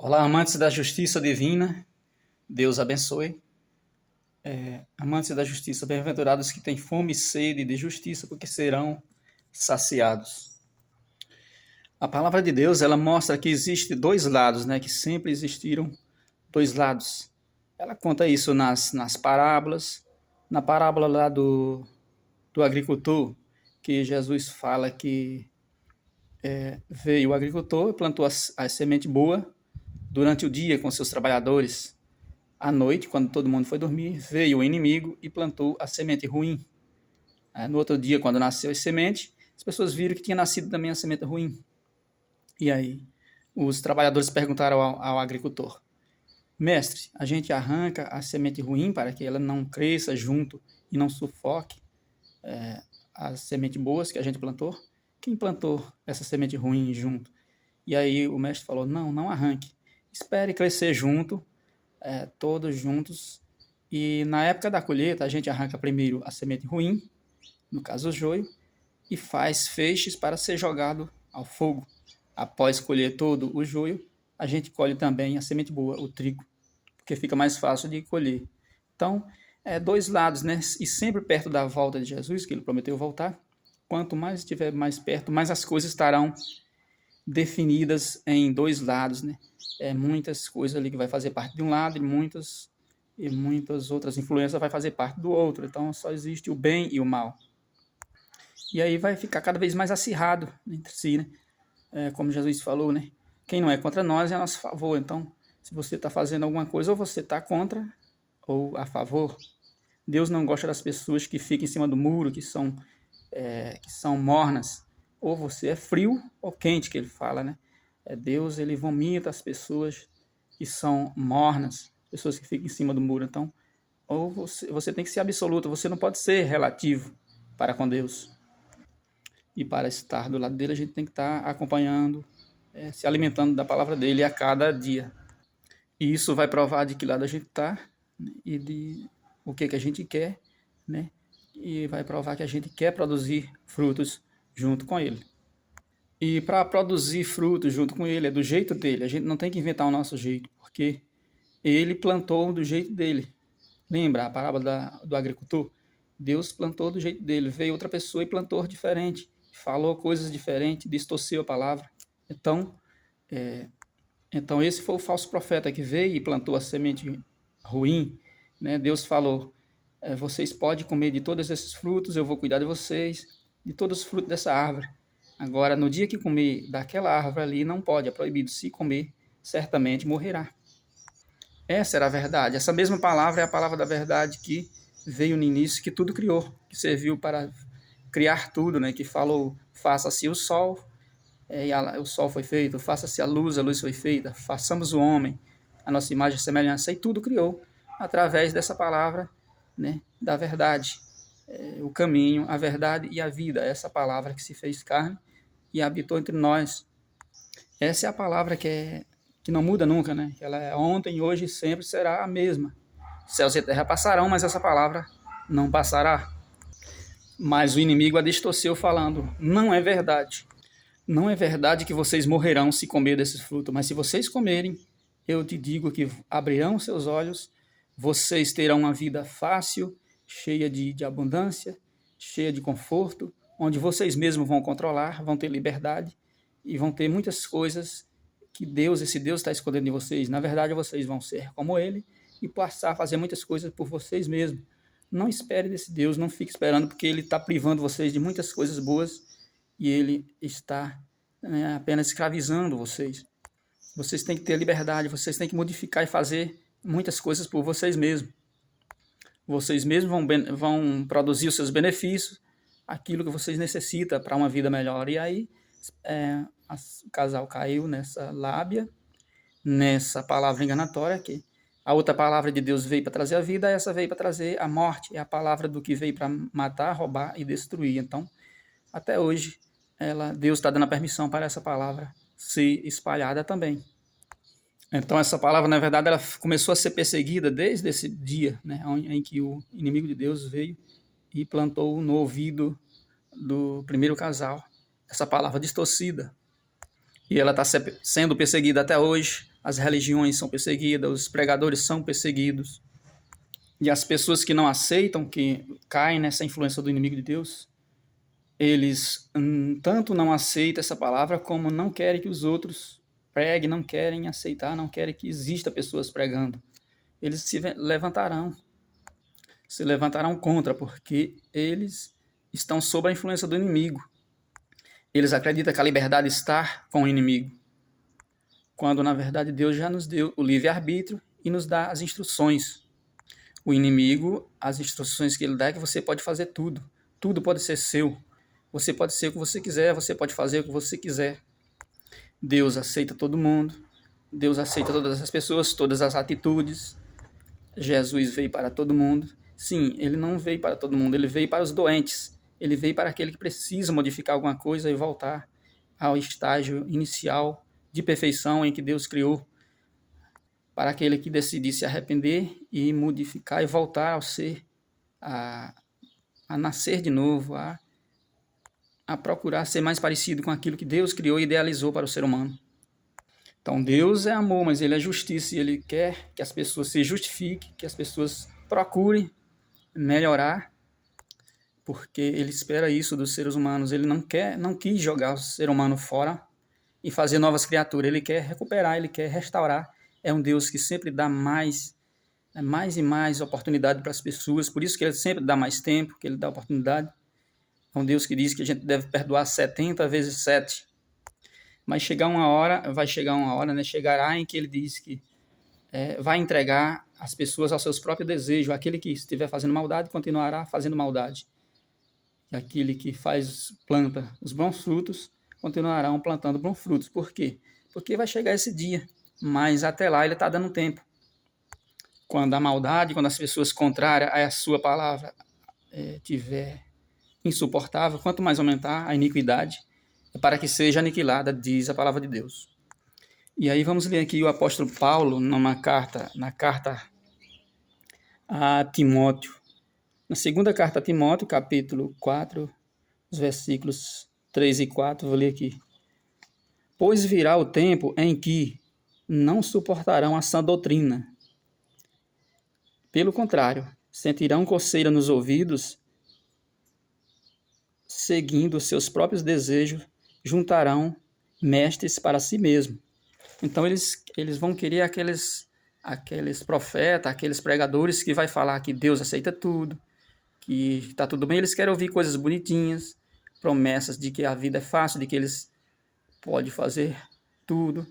Olá, amantes da justiça divina, Deus abençoe. Amantes da justiça, bem-aventurados que têm fome e sede de justiça, porque serão saciados. A palavra de Deus, ela mostra que existe dois lados, né? Que sempre existiram dois lados. Ela conta isso nas parábolas. Na parábola lá do agricultor, que Jesus fala que veio o agricultor e plantou a semente boa durante o dia com seus trabalhadores. À noite, quando todo mundo foi dormir, veio o inimigo e plantou a semente ruim. No outro dia, quando nasceu a semente, as pessoas viram que tinha nascido também a semente ruim. E aí, os trabalhadores perguntaram ao agricultor: Mestre, a gente arranca a semente ruim para que ela não cresça junto e não sufoque as sementes boas que a gente plantou? Quem plantou essa semente ruim junto? E aí o mestre falou: não arranque. Espere crescer junto, todos juntos. E na época da colheita, a gente arranca primeiro a semente ruim, no caso o joio, e faz feixes para ser jogado ao fogo. Após colher todo o joio, a gente colhe também a semente boa, o trigo, porque fica mais fácil de colher. Então, dois lados, né? E sempre perto da volta de Jesus, que ele prometeu voltar. Quanto mais estiver mais perto, mais as coisas estarão definidas em dois lados, né? Muitas coisas ali que vai fazer parte de um lado e muitas outras influências vai fazer parte do outro. Então só existe o bem e o mal. E aí vai ficar cada vez mais acirrado entre si, né? Como Jesus falou, né? Quem não é contra nós é a nosso favor. Então, se você está fazendo alguma coisa, ou você está contra ou a favor. Deus não gosta das pessoas que ficam em cima do muro, que são mornas. Ou você é frio ou quente, que ele fala, né? Deus, ele vomita as pessoas que são mornas, pessoas que ficam em cima do muro. Então, ou você tem que ser absoluto, você não pode ser relativo para com Deus. E para estar do lado dele, a gente tem que estar acompanhando, se alimentando da palavra dele a cada dia. E isso vai provar de que lado a gente está, né? E de o que a gente quer, né? E vai provar que a gente quer produzir frutos junto com ele. E para produzir frutos junto com ele, é do jeito dele. A gente não tem que inventar o nosso jeito, porque ele plantou do jeito dele. Lembra a parábola do agricultor? Deus plantou do jeito dele. Veio outra pessoa e plantou diferente. Falou coisas diferentes, distorceu a palavra. Então, esse foi o falso profeta que veio e plantou a semente ruim. Né? Deus falou, vocês podem comer de todos esses frutos, eu vou cuidar de vocês, de todos os frutos dessa árvore. Agora, no dia que comer daquela árvore ali, não pode, é proibido. Se comer, certamente morrerá. Essa era a verdade. Essa mesma palavra é a palavra da verdade que veio no início, que tudo criou, que serviu para criar tudo, né? Que falou, faça-se o sol, o sol foi feito, faça-se a luz foi feita, façamos o homem, a nossa imagem e semelhança, e tudo criou através dessa palavra, né? Da verdade. O caminho, a verdade e a vida, essa palavra que se fez carne e habitou entre nós. Essa é a palavra que não muda nunca, né? Ela é ontem, hoje e sempre será a mesma. Céus e terra passarão, mas essa palavra não passará. Mas o inimigo a distorceu falando, não é verdade. Não é verdade que vocês morrerão se comer desse fruto, mas se vocês comerem, eu te digo que abrirão seus olhos, vocês terão uma vida fácil, cheia de abundância, cheia de conforto, onde vocês mesmos vão controlar, vão ter liberdade e vão ter muitas coisas que esse Deus está escondendo de vocês. Na verdade, vocês vão ser como ele e passar a fazer muitas coisas por vocês mesmos. Não espere desse Deus, não fique esperando, porque ele está privando vocês de muitas coisas boas e ele está, né, apenas escravizando vocês. Vocês têm que ter liberdade, vocês têm que modificar e fazer muitas coisas por vocês mesmos. Vocês mesmos vão produzir os seus benefícios, aquilo que vocês necessitam para uma vida melhor. E aí, o casal caiu nessa lábia, nessa palavra enganatória, que a outra palavra de Deus veio para trazer a vida, essa veio para trazer a morte. É a palavra do que veio para matar, roubar e destruir. Então, até hoje, Deus está dando a permissão para essa palavra ser espalhada também. Então, essa palavra, na verdade, ela começou a ser perseguida desde esse dia, né, em que o inimigo de Deus veio e plantou no ouvido do primeiro casal essa palavra distorcida. E ela está sendo perseguida até hoje, as religiões são perseguidas, os pregadores são perseguidos. E as pessoas que não aceitam, que caem nessa influência do inimigo de Deus, eles tanto não aceitam essa palavra, como não querem que os outros preguem, não querem aceitar, não querem que exista pessoas pregando. Eles se levantarão contra, porque eles estão sob a influência do inimigo. Eles acreditam que a liberdade está com o inimigo, quando na verdade Deus já nos deu o livre-arbítrio e nos dá as instruções. O inimigo, as instruções que ele dá é que você pode fazer tudo. Tudo pode ser seu. Você pode ser o que você quiser, você pode fazer o que você quiser. Deus aceita todo mundo. Deus aceita todas as pessoas, todas as atitudes. Jesus veio para todo mundo. Sim, ele não veio para todo mundo, ele veio para os doentes. Ele veio para aquele que precisa modificar alguma coisa e voltar ao estágio inicial de perfeição em que Deus criou. Para aquele que decidir se arrepender e modificar e voltar ao ser, a nascer de novo, a procurar ser mais parecido com aquilo que Deus criou e idealizou para o ser humano. Então Deus é amor, mas ele é justiça e ele quer que as pessoas se justifiquem, que as pessoas procurem melhorar, porque ele espera isso dos seres humanos. Ele não quis jogar o ser humano fora e fazer novas criaturas. Ele quer recuperar, ele quer restaurar. É um Deus que sempre dá mais e mais oportunidade para as pessoas, por isso que ele sempre dá mais tempo, que ele dá oportunidade. É um Deus que diz que a gente deve perdoar 70 vezes 7. Mas vai chegar uma hora, né? Chegará em que ele diz que vai entregar as pessoas aos seus próprios desejos. Aquele que estiver fazendo maldade continuará fazendo maldade. E aquele que planta os bons frutos continuarão plantando bons frutos. Por quê? Porque vai chegar esse dia. Mas até lá ele está dando tempo. Quando a maldade, quando as pessoas contrárias à sua palavra tiver insuportável, quanto mais aumentar a iniquidade, para que seja aniquilada, diz a palavra de Deus. E aí vamos ler aqui o apóstolo Paulo na carta a Timóteo. Na segunda carta a Timóteo, capítulo 4, os versículos 3 e 4, vou ler aqui. Pois virá o tempo em que não suportarão a sã doutrina. Pelo contrário, sentirão coceira nos ouvidos, seguindo seus próprios desejos, juntarão mestres para si mesmo. Então eles vão querer aqueles profetas, aqueles pregadores que vai falar que Deus aceita tudo, que está tudo bem. Eles querem ouvir coisas bonitinhas, promessas de que a vida é fácil, de que eles podem fazer tudo,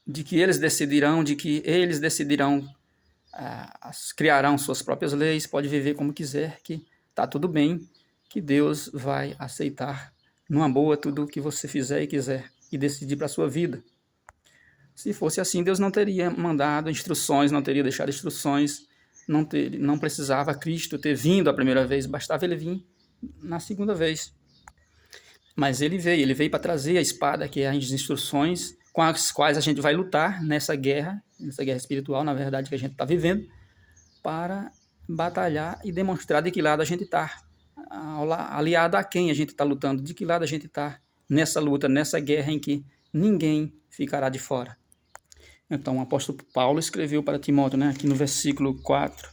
de que eles decidirão, criarão suas próprias leis, pode viver como quiser, que está tudo bem, que Deus vai aceitar numa boa tudo o que você fizer e quiser e decidir para a sua vida. Se fosse assim, Deus não teria mandado instruções, não teria deixado instruções, não precisava Cristo ter vindo a primeira vez, bastava ele vir na segunda vez. Mas ele veio para trazer a espada, que é as instruções com as quais a gente vai lutar nessa guerra espiritual, na verdade, que a gente está vivendo, para batalhar e demonstrar de que lado a gente está, aliado a quem a gente está lutando, de que lado a gente está nessa luta, nessa guerra em que ninguém ficará de fora. Então, o apóstolo Paulo escreveu para Timóteo, né, aqui no versículo 4,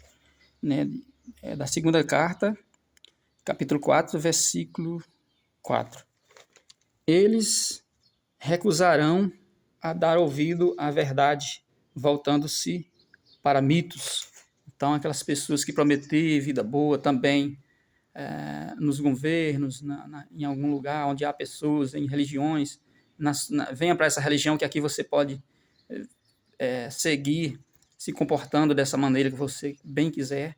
né, da segunda carta, capítulo 4, versículo 4. Eles recusarão a dar ouvido à verdade, voltando-se para mitos. Então, aquelas pessoas que prometem vida boa também nos governos, em algum lugar onde há pessoas, em religiões, venha para essa religião que aqui você pode seguir, se comportando dessa maneira que você bem quiser.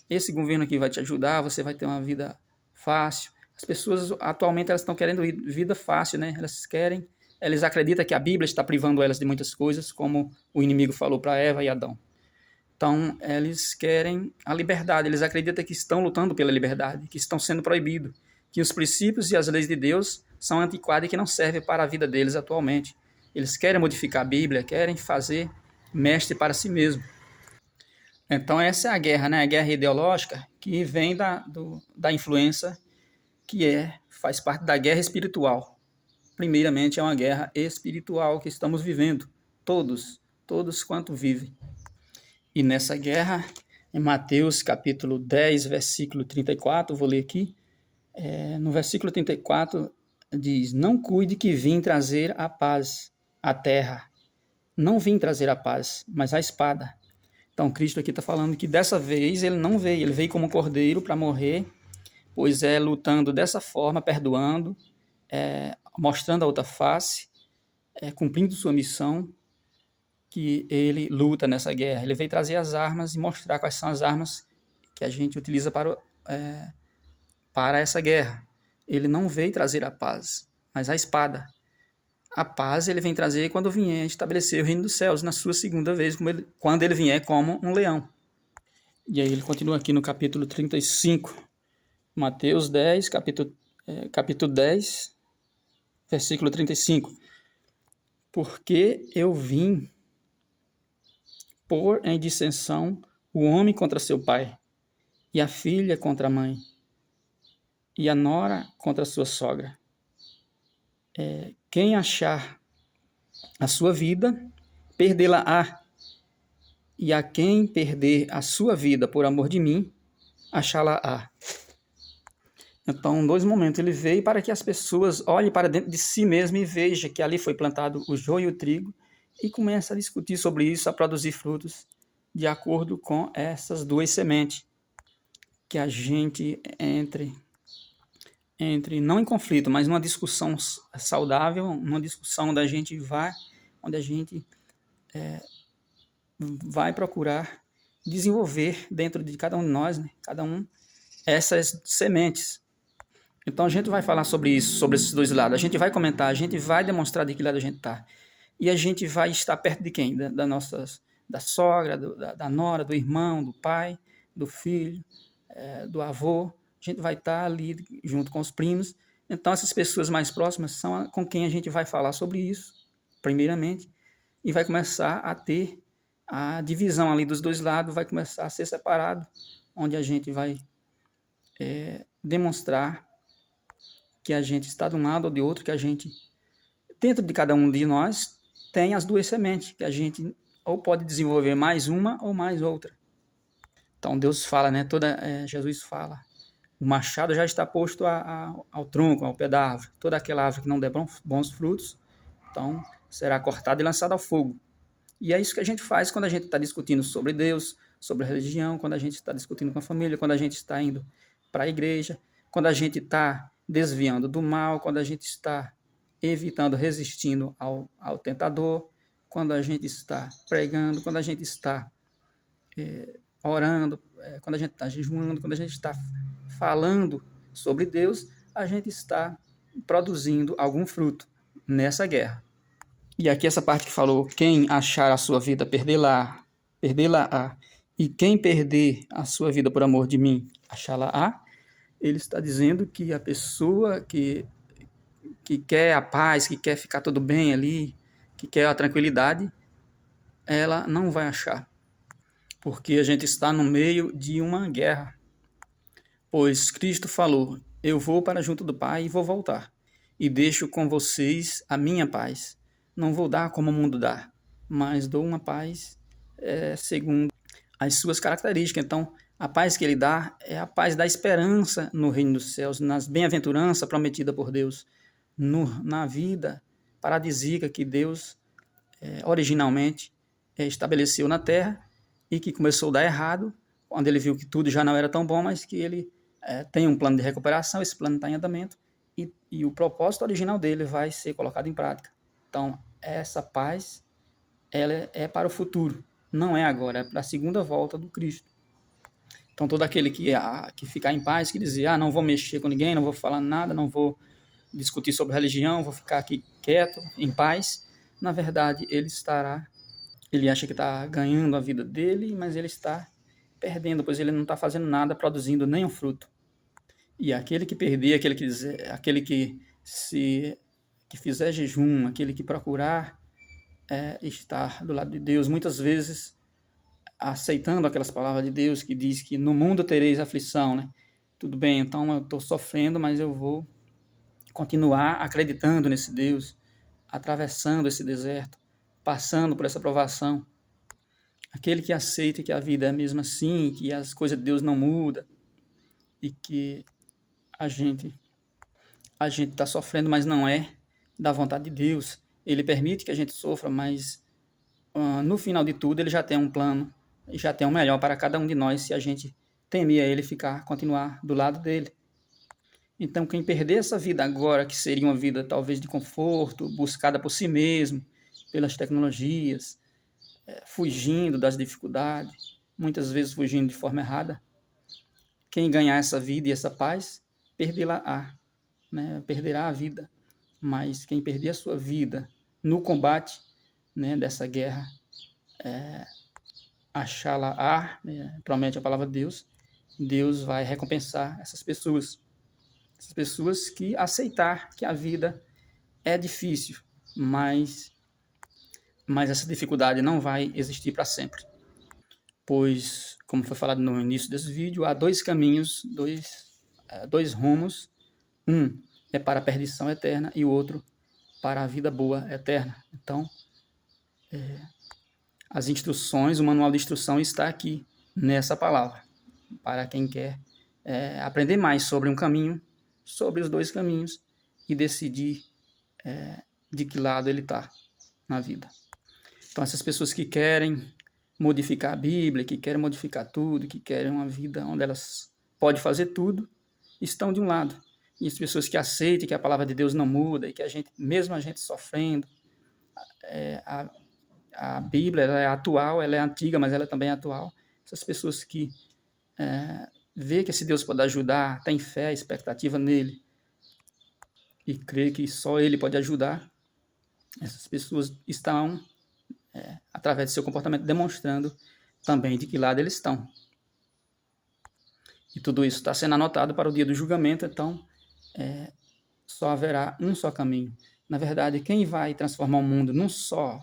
Esse governo aqui vai te ajudar, você vai ter uma vida fácil. As pessoas atualmente elas estão querendo vida fácil, né? Elas acreditam que a Bíblia está privando elas de muitas coisas, como o inimigo falou para Eva e Adão. Então, eles querem a liberdade, eles acreditam que estão lutando pela liberdade, que estão sendo proibidos, que os princípios e as leis de Deus são antiquados e que não servem para a vida deles atualmente. Eles querem modificar a Bíblia, querem fazer mestre para si mesmo. Então, essa é a guerra, né? A guerra ideológica que vem da influência, que faz parte da guerra espiritual. primeiramente é uma guerra espiritual que estamos vivendo, todos quanto vivem. E nessa guerra, em Mateus capítulo 10, versículo 34, vou ler aqui, no versículo 34 diz: não cuide que vim trazer a paz à terra. Não vim trazer a paz, mas a espada. Então, Cristo aqui está falando que dessa vez ele não veio, ele veio como cordeiro para morrer, pois é lutando dessa forma, perdoando, mostrando a outra face, cumprindo sua missão, que ele luta nessa guerra. Ele veio trazer as armas e mostrar quais são as armas que a gente utiliza para essa guerra. Ele não veio trazer a paz, mas a espada. A paz ele vem trazer quando vier estabelecer o reino dos céus na sua segunda vez, quando ele vier como um leão. E aí ele continua aqui no capítulo 35, Mateus 10, capítulo 10, versículo 35. Porque eu vim pôr em dissensão o homem contra seu pai, e a filha contra a mãe, e a nora contra a sua sogra. Quem achar a sua vida, perdê-la-á. E a quem perder a sua vida por amor de mim, achá-la-á. Então, em 2 momentos, ele veio para que as pessoas olhem para dentro de si mesmo e vejam que ali foi plantado o joio e o trigo e comece a discutir sobre isso, a produzir frutos de acordo com essas 2 sementes. Que a gente entre não em conflito, mas numa discussão saudável, uma discussão onde a gente vai procurar desenvolver dentro de cada um de nós, né? Cada um, essas sementes. Então a gente vai falar sobre isso, sobre esses 2 lados. A gente vai comentar, a gente vai demonstrar de que lado a gente está. E a gente vai estar perto de quem? Da sogra, da nora, do irmão, do pai, do filho, do avô. A gente vai estar ali junto com os primos. Então essas pessoas mais próximas são com quem a gente vai falar sobre isso, primeiramente, e vai começar a ter a divisão ali dos 2 lados, vai começar a ser separado, onde a gente vai demonstrar que a gente está de um lado ou de outro, que a gente, dentro de cada um de nós, tem as 2 sementes, que a gente ou pode desenvolver mais uma ou mais outra. Então Deus fala, né? Jesus fala, o machado já está posto ao tronco, ao pé da árvore. Toda aquela árvore que não der bons frutos, então será cortada e lançada ao fogo. E é isso que a gente faz quando a gente está discutindo sobre Deus, sobre a religião, quando a gente está discutindo com a família, quando a gente está indo para a igreja, quando a gente está desviando do mal, quando a gente está evitando, resistindo ao tentador, quando a gente está pregando, quando a gente está orando, quando a gente está jejuando, quando a gente está falando sobre Deus, a gente está produzindo algum fruto nessa guerra. E aqui essa parte que falou, quem achar a sua vida, perdê-la-á. E quem perder a sua vida por amor de mim, achá-la-á. Ele está dizendo que a pessoa que quer a paz, que quer ficar tudo bem ali, que quer a tranquilidade, ela não vai achar. Porque a gente está no meio de uma guerra. Pois Cristo falou, eu vou para junto do Pai e vou voltar. E deixo com vocês a minha paz. Não vou dar como o mundo dá, mas dou uma paz segundo as suas características. Então, a paz que ele dá é a paz da esperança no reino dos céus, nas bem-aventuranças prometidas por Deus, na vida paradisíaca que Deus originalmente estabeleceu na terra e que começou a dar errado, quando ele viu que tudo já não era tão bom, mas que ele tem um plano de recuperação, esse plano está em andamento, e o propósito original dele vai ser colocado em prática. Então, essa paz ela é para o futuro, não é agora, é para a segunda volta do Cristo. Então, todo aquele que ficar em paz, que dizer, não vou mexer com ninguém, não vou falar nada, não vou discutir sobre religião, vou ficar aqui quieto, em paz, na verdade, ele acha que está ganhando a vida dele, mas ele está perdendo, pois ele não está fazendo nada, produzindo nenhum fruto. E aquele que perder, aquele que fizer jejum, aquele que procurar estar do lado de Deus, muitas vezes aceitando aquelas palavras de Deus que diz que no mundo tereis aflição, né? Tudo bem, então eu estou sofrendo, mas eu vou continuar acreditando nesse Deus, atravessando esse deserto, passando por essa provação. Aquele que aceita que a vida é mesmo assim, que as coisas de Deus não mudam e que a gente está sofrendo, mas não é da vontade de Deus. Ele permite que a gente sofra, mas no final de tudo ele já tem um plano, já tem um melhor para cada um de nós se a gente temer a ele, continuar do lado dele. Então, quem perder essa vida agora, que seria uma vida talvez de conforto, buscada por si mesmo, pelas tecnologias, fugindo das dificuldades, muitas vezes fugindo de forma errada, quem ganhar essa vida e essa paz, perderá, né? Perderá a vida. Mas quem perder a sua vida no combate, né, dessa guerra, achá-la, promete a palavra de Deus, Deus vai recompensar essas pessoas que aceitar que a vida é difícil, mas essa dificuldade não vai existir para sempre. Pois, como foi falado no início desse vídeo, há dois caminhos, dois rumos. Um é para a perdição eterna e o outro para a vida boa eterna. Então, as instruções, o manual de instrução está aqui nessa palavra, para quem quer aprender mais sobre um caminho, sobre os dois caminhos e decidir de que lado ele está na vida. Então, essas pessoas que querem modificar a Bíblia, que querem modificar tudo, que querem uma vida onde elas podem fazer tudo, estão de um lado. E as pessoas que aceitam que a palavra de Deus não muda e que mesmo a gente sofrendo, a Bíblia ela é atual, ela é antiga, mas ela também é atual. Essas pessoas que vê que esse Deus pode ajudar, tem fé, expectativa nele e crê que só ele pode ajudar, essas pessoas estão, através do seu comportamento, demonstrando também de que lado eles estão. E tudo isso está sendo anotado para o dia do julgamento, então só haverá um só caminho. Na verdade, quem vai transformar o mundo num só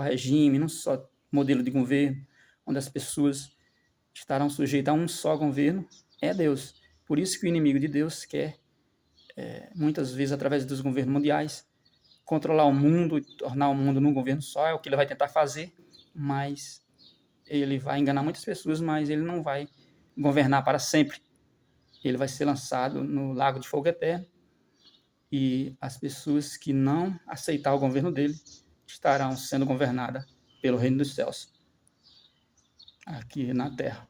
regime, num só modelo de governo, onde as pessoas estarão sujeitas a um só governo, é Deus. Por isso que o inimigo de Deus quer, muitas vezes, através dos governos mundiais, controlar o mundo e tornar o mundo num governo só. É o que ele vai tentar fazer, mas ele vai enganar muitas pessoas, mas ele não vai governar para sempre. Ele vai ser lançado no lago de fogo eterno e as pessoas que não aceitar o governo dele estarão sendo governadas pelo reino dos céus aqui na terra.